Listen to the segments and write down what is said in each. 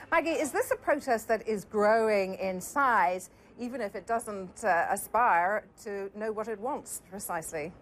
Maggie, is this a protest that is growing in size, even if it doesn't aspire to know what it wants precisely?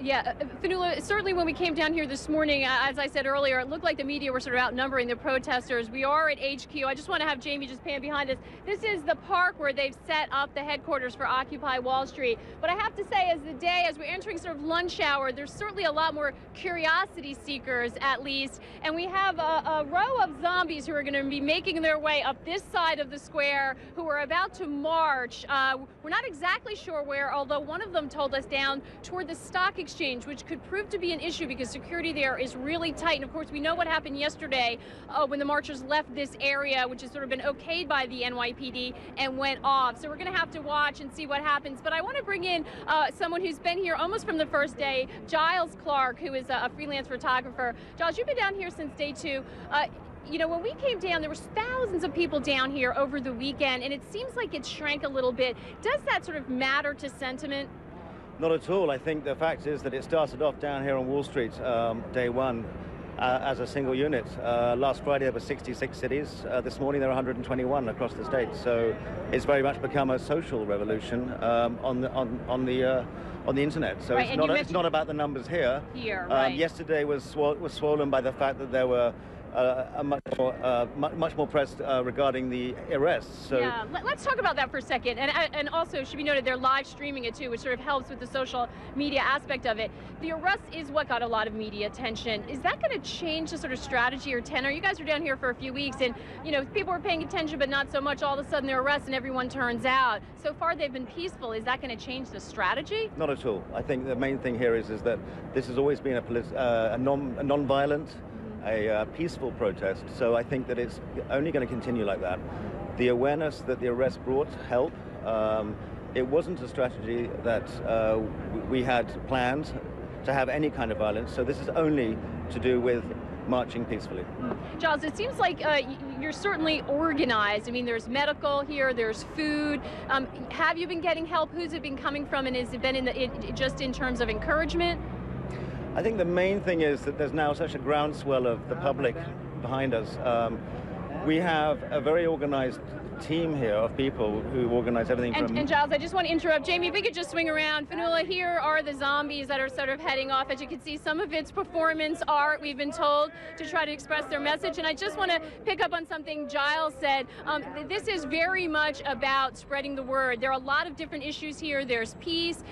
Yeah, Fionnuala, certainly when we came down here this morning, as I said earlier, it looked like the media were sort of outnumbering the protesters. We are at HQ. I just want to have Jamie just pan behind us. This is the park where they've set up the headquarters for Occupy Wall Street. But I have to say, as we're entering sort of lunch hour, there's certainly a lot more curiosity seekers, at least. And we have a row of zombies who are going to be making their way up this side of the square, who are about to march. We're not exactly sure where, although one of them told us down toward the stock exchange, which could prove to be an issue because security there is really tight. And of course, we know what happened yesterday when the marchers left this area, which has sort of been okayed by the NYPD, and went off. So we're going to have to watch and see what happens. But I want to bring in someone who's been here almost from the first day, Giles Clark, who is a freelance photographer. Giles, you've been down here since day 2. You know, when we came down, there was thousands of people down here over the weekend, and it seems like it shrank a little bit. Does that sort of matter to sentiment? Not at all. I think the fact is that it started off down here on Wall Street, day 1, as a single unit. Last Friday there were 66 cities. This morning there are 121 across the state. So it's very much become a social revolution on the internet. So right, it's not about the numbers here. Right. Yesterday was swollen by the fact that there were much more press regarding the arrests. So yeah, let's talk about that for a second. And also, it should be noted, they're live streaming it too, which sort of helps with the social media aspect of it. The arrest is what got a lot of media attention. Is that going to change the sort of strategy or tenor? You guys were down here for a few weeks, and you know people were paying attention, but not so much. All of a sudden, they're arrested, and everyone turns out. So far, they've been peaceful. Is that going to change the strategy? Not at all. I think the main thing here is that this has always been a non-violent, a peaceful protest, so I think that it's only going to continue like that. The awareness that the arrest brought help. It wasn't a strategy that we had planned to have any kind of violence, so this is only to do with marching peacefully. Giles, it seems like you're certainly organized. I mean, there's medical here, there's food. Have you been getting help? Who's it been coming from, and has it been just in terms of encouragement? I think the main thing is that there's now such a groundswell of the public behind us. We have a very organized team here of people who organize everything from... And Giles, I just want to interrupt. Jamie, if we could just swing around. Fionnuala, here are the zombies that are sort of heading off. As you can see, some of it's performance art, we've been told, to try to express their message. And I just want to pick up on something Giles said. This is very much about spreading the word. There are a lot of different issues here. There's peace,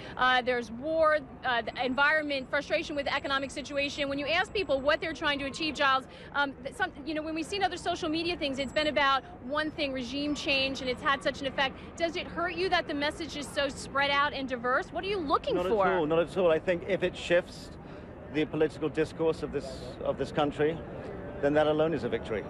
there's war, the environment, frustration with the economic situation. When you ask people what they're trying to achieve, Giles, you know, when we've seen other social media things, it's been about one thing, regime change, and it's had such an effect. Does it hurt you that the message is so spread out and diverse? What are you looking for? Not at all, not at all. I think if it shifts the political discourse of this country, then that alone is a victory.